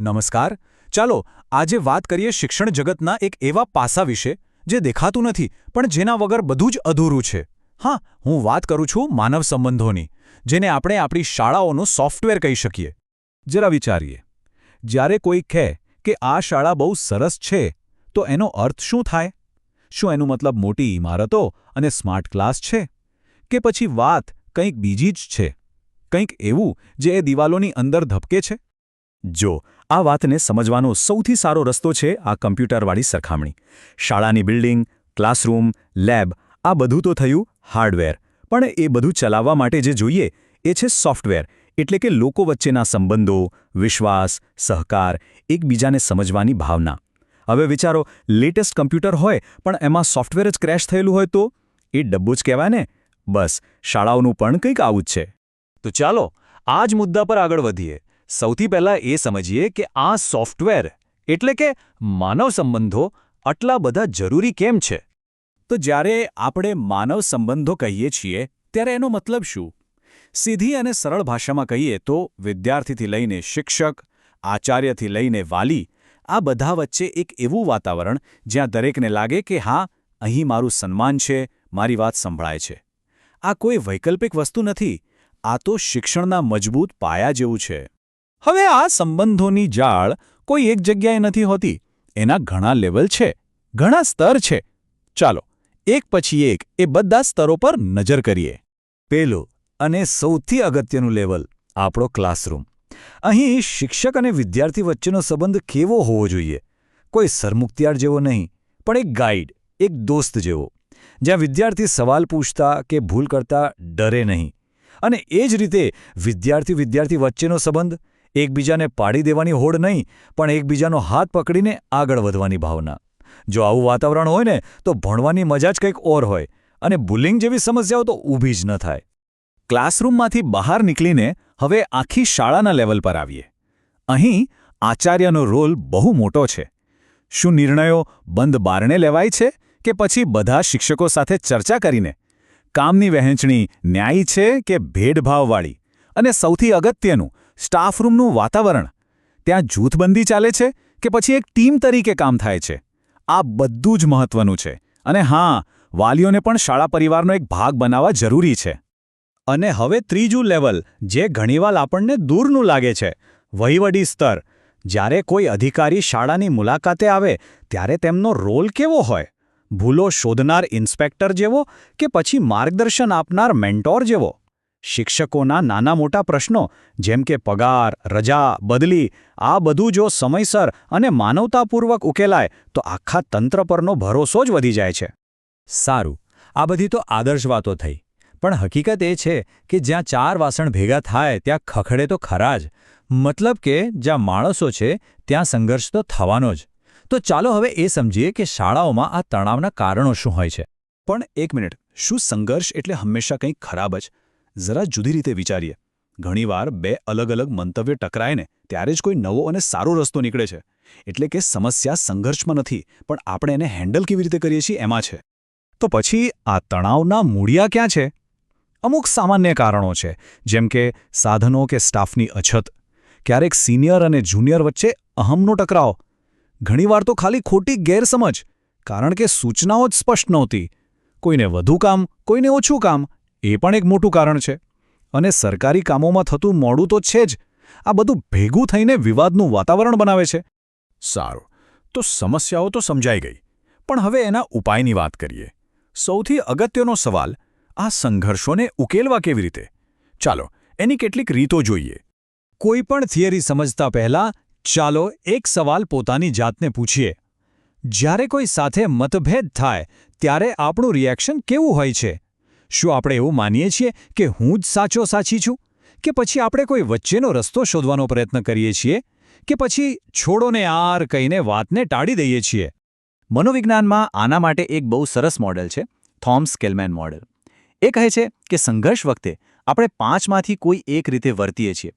નમસ્કાર. ચાલો આજે વાત કરીએ શિક્ષણ જગતના એક એવા પાસા વિશે જે દેખાતું નથી પણ જેના વગર બધું જ અધૂરું છે. હા, હું વાત કરું છું માનવ સંબંધોની, જેને આપણે આપણી શાળાઓનું સોફ્ટવેર કહી શકીએ. જરા વિચારીએ, જ્યારે કોઈ કહે કે આ શાળા બહુ સરસ છે, તો એનો અર્થ શું થાય? શું એનું મતલબ મોટી ઇમારતો અને સ્માર્ટ ક્લાસ છે? કે પછી વાત કંઈક બીજી જ છે, કંઈક એવું જે એ દિવાલોની અંદર ધબકે છે? જો આ વાતને સમજવાનો સૌથી સારો રસ્તો છે આ કમ્પ્યુટરવાળી સરખામણી. શાળાની બિલ્ડિંગ, ક્લાસરૂમ, લેબ આ બધું તો થયું હાર્ડવેર, પણ એ બધું ચલાવવા માટે જે જોઈએ એ છે સોફ્ટવેર, એટલે કે લોકો વચ્ચેના સંબંધો, વિશ્વાસ, સહકાર, એકબીજાને સમજવાની ભાવના. હવે વિચારો, લેટેસ્ટ કમ્પ્યુટર હોય પણ એમાં સોફ્ટવેર જ ક્રેશ થયેલું હોય તો એ ડબ્બું જ કહેવાય ને. બસ, શાળાઓનું પણ કંઈક આવું જ છે. તો ચાલો આ જ મુદ્દા પર આગળ વધીએ. સૌથી પહેલાં એ સમજીએ કે આ સોફ્ટવેર એટલે કે માનવ સંબંધો આટલા બધા જરૂરી કેમ છે? તો જ્યારે આપણે માનવ સંબંધો કહીએ છીએ ત્યારે એનો મતલબ શું? સીધી અને સરળ ભાષામાં કહીએ તો વિદ્યાર્થીથી લઈને શિક્ષક, આચાર્યથી લઈને વાલી, આ બધા વચ્ચે એક એવું વાતાવરણ જ્યાં દરેકને લાગે કે હા, અહીં મારું સન્માન છે, મારી વાત સંભળાય છે. આ કોઈ વૈકલ્પિક વસ્તુ નથી, આ તો શિક્ષણના મજબૂત પાયા જેવું છે. હવે આ સંબંધોની જાળ કોઈ એક જગ્યાએ નથી હોતી, એના ઘણા લેવલ છે, ઘણા સ્તર છે. ચાલો એક પછી એક એ બધા સ્તરો પર નજર કરીએ. પેલું અને સૌથી અગત્યનું લેવલ, આપણો ક્લાસરૂમ. અહીં શિક્ષક અને વિદ્યાર્થી વચ્ચેનો સંબંધ કેવો હોવો જોઈએ? કોઈ સરમુખત્યાર જેવો નહીં, પણ એક ગાઈડ, એક દોસ્ત જેવો, જ્યાં વિદ્યાર્થી સવાલ પૂછતા કે ભૂલ કરતા ડરે નહીં. અને એ જ રીતે વિદ્યાર્થી વચ્ચેનો સંબંધ, એકબીજાને પાડી દેવાની હોડ નહીં, પણ એકબીજાનો હાથ પકડીને આગળ વધવાની ભાવના. જો આવું વાતાવરણ હોય ને તો ભણવાની મજા જ કંઈક ઓર હોય, અને બુલિંગ જેવી સમસ્યાઓ તો ઊભી જ ન થાય. ક્લાસરૂમમાંથી બહાર નીકળીને હવે આખી શાળાના લેવલ પર આવીએ. અહીં આચાર્યનો રોલ બહુ મોટો છે. શું નિર્ણયો બંધ બારણે લેવાય છે કે પછી બધા શિક્ષકો સાથે ચર્ચા કરીને? કામની વહેંચણી ન્યાયી છે કે ભેદભાવવાળી? અને સૌથી અગત્યનું, સ્ટાફરૂમનું વાતાવરણ. ત્યાં જૂથબંધી ચાલે છે કે પછી એક ટીમ તરીકે કામ થાય છે? આ બધું જ મહત્વનું છે. અને હા, વાલીઓને પણ શાળા પરિવારનો એક ભાગ બનાવવા જરૂરી છે. અને હવે ત્રીજું લેવલ, જે ઘણીવાર આપણને દૂરનું લાગે છે, વહીવટી સ્તર. જ્યારે કોઈ અધિકારી શાળાની મુલાકાતે આવે ત્યારે તેમનો રોલ કેવો હોય? ભૂલો શોધનાર ઇન્સ્પેક્ટર જેવો કે પછી માર્ગદર્શન આપનાર મેન્ટોર જેવો? શિક્ષકોના નાના મોટા પ્રશ્નો જેમ કે પગાર, રજા, બદલી, આ બધું જો સમયસર અને માનવતાપૂર્વક ઉકેલાય તો આખા તંત્ર પરનો ભરોસો જ વધી જાય છે. સારું, આ બધી તો આદર્શ વાતો થઈ, પણ હકીકત એ છે કે જ્યાં ચાર વાસણ ભેગા થાય ત્યાં ખખડે તો ખરા જ. મતલબ કે જ્યાં માણસો છે ત્યાં સંઘર્ષ તો થવાનો જ. તો ચાલો હવે એ સમજીએ કે શાળાઓમાં આ તણાવના કારણો શું હોય છે. પણ એક મિનિટ, શું સંઘર્ષ એટલે હંમેશા કંઈક ખરાબ જ? જરા જુદી રીતે વિચારીએ. ઘણીવાર બે અલગ અલગ મંતવ્ય ટકરાય ને ત્યારે જ કોઈ નવો અને સારો રસ્તો નીકળે છે. એટલે કે સમસ્યા સંઘર્ષમાં નથી, પણ આપણે એને હેન્ડલ કેવી રીતે કરીએ છીએ એમાં છે. તો પછી આ તણાવના મૂળિયા ક્યાં છે? અમુક સામાન્ય કારણો છે, જેમ કે સાધનો કે સ્ટાફની અછત, ક્યારેક સિનિયર અને જુનિયર વચ્ચે અહમનો ટકરાવ, ઘણીવાર તો ખાલી ખોટી ગેરસમજ, કારણ કે સૂચનાઓ જ સ્પષ્ટ નહોતી. કોઈને વધુ કામ, કોઈને ઓછું કામ, એ પણ એક મોટું કારણ છે. અને સરકારી કામોમાં થતું મોડું તો છે જ. આ બધું ભેગું થઈને વિવાદનું વાતાવરણ બનાવે છે. સારું, તો સમસ્યાઓ તો સમજાઈ ગઈ, પણ હવે એના ઉપાયની વાત કરીએ. સૌથી અગત્યનો સવાલ, આ સંઘર્ષોને ઉકેલવા કેવી રીતે? ચાલો એની કેટલીક રીતો જોઈએ. કોઈ પણ થિયરી સમજતા પહેલાં ચાલો એક સવાલ પોતાની જાતને પૂછીએ. જ્યારે કોઈ સાથે મતભેદ થાય ત્યારે આપણું રિએક્શન કેવું હોય છે? શું આપણે એવું માનીએ છીએ કે હું જ સાચી છું? કે પછી આપણે કોઈ વચ્ચેનો રસ્તો શોધવાનો પ્રયત્ન કરીએ છીએ? કે પછી છોડોને યાર કહીને વાતને ટાળી દઈએ છીએ? મનોવિજ્ઞાનમાં આના માટે એક બહુ સરસ મોડેલ છે, થોમસ કેલમેન મોડેલ. એ કહે છે કે સંઘર્ષ વખતે આપણે 5માંથી કોઈ એક રીતે વર્તીએ છીએ.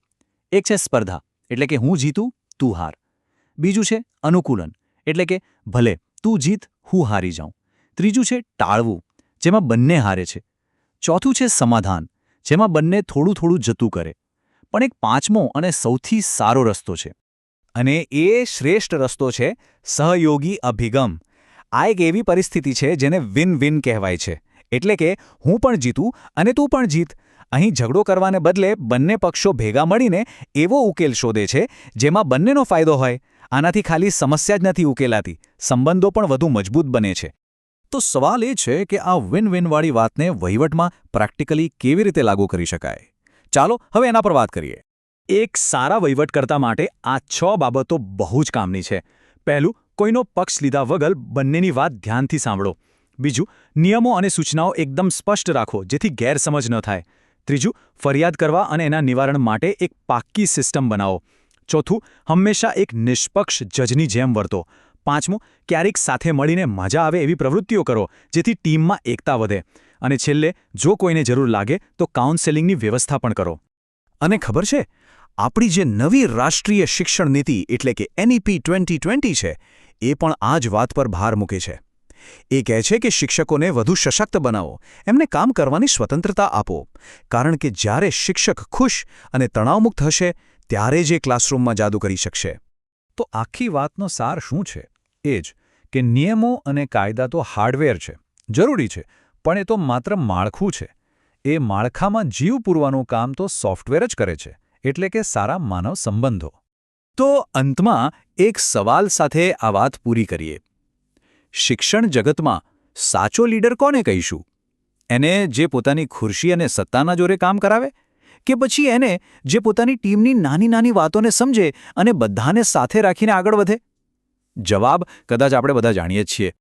એક છે સ્પર્ધા, એટલે કે હું જીતું, તું હાર. બીજું છે અનુકૂલન, એટલે કે ભલે તું જીત, હું હારી જાઉં. ત્રીજું છે ટાળવું, જેમાં બંને હારે છે. ચોથું છે સમાધાન, જેમાં બંને થોડું થોડું જતું કરે. પણ એક પાંચમો અને સૌથી સારો રસ્તો છે. અને એ શ્રેષ્ઠ રસ્તો છે સહયોગી અભિગમ. આ એક એવી પરિસ્થિતિ છે જેને વિન વિન કહેવાય છે. એટલે કે હું પણ જીતું અને તું પણ જીત. અહીં ઝઘડો કરવાને બદલે બંને પક્ષો ભેગા મળીને એવો ઉકેલ શોધે છે જેમાં બંનેનો ફાયદો હોય. આનાથી ખાલી સમસ્યા જ નથી ઉકેલાતી, સંબંધો પણ વધુ મજબૂત બને છે. તો સવાલ એ છે કે આ વિન વિનવાળી વાતને વહીવટમાં પ્રેક્ટિકલી કેવી રીતે લાગુ કરી શકાય? ચાલો હવે એના પર વાત કરીએ. એક સારા વહીવટકર્તા માટે આ 6 બાબતો બહુ જ કામની છે. પહેલું, કોઈનો પક્ષ લીધા વગર બંનેની વાત ધ્યાનથી સાંભળો. બીજું, નિયમો અને સૂચનાઓ એકદમ સ્પષ્ટ રાખો જેથી ગેરસમજ ન થાય. ત્રીજું, ફરિયાદ કરવા અને એના નિવારણ માટે એક પાક્કી સિસ્ટમ બનાવો. ચોથું, હંમેશા એક નિષ્પક્ષ જજની જેમ વર્તો. પાંચમું, ક્યારેક સાથે મળીને મજા આવે એવી પ્રવૃત્તિઓ કરો જેથી ટીમમાં એકતા વધે. અને છેલ્લે, જો કોઈને જરૂર લાગે તો કાઉન્સેલિંગની વ્યવસ્થા પણ કરો. અને ખબર છે, આપણી જે નવી રાષ્ટ્રીય શિક્ષણ નીતિ એટલે કે NEP 2020 છે, એ પણ આ જ વાત પર ભાર મૂકે છે. એ કહે છે કે શિક્ષકોને વધુ સશક્ત બનાવો, એમને કામ કરવાની સ્વતંત્રતા આપો. કારણ કે જ્યારે શિક્ષક ખુશ અને તણાવમુક્ત હશે ત્યારે જ એ ક્લાસરૂમમાં જાદુ કરી શકશે. તો આખી વાતનો સાર શું છે? એ જ કે નિયમો અને કાયદા તો હાર્ડવેર છે, જરૂરી છે, પણ એ તો માત્ર માળખું છે. એ માળખામાં જીવ પૂરવાનું કામ તો સોફ્ટવેર જ કરે છે, એટલે કે સારા માનવ સંબંધો. તો અંતમાં એક સવાલ સાથે આ વાત પૂરી કરીએ. શિક્ષણ જગતમાં સાચો લીડર કોને કહીશું? એને જે પોતાની ખુરશી અને સત્તાના જોરે કામ કરાવે? કે પછી એને જે પોતાની ટીમની નાની નાની વાતોને સમજે અને બધાને સાથે રાખીને આગળ વધે? જવાબ કદાચ આપણે બધા જાણીએ જ છીએ.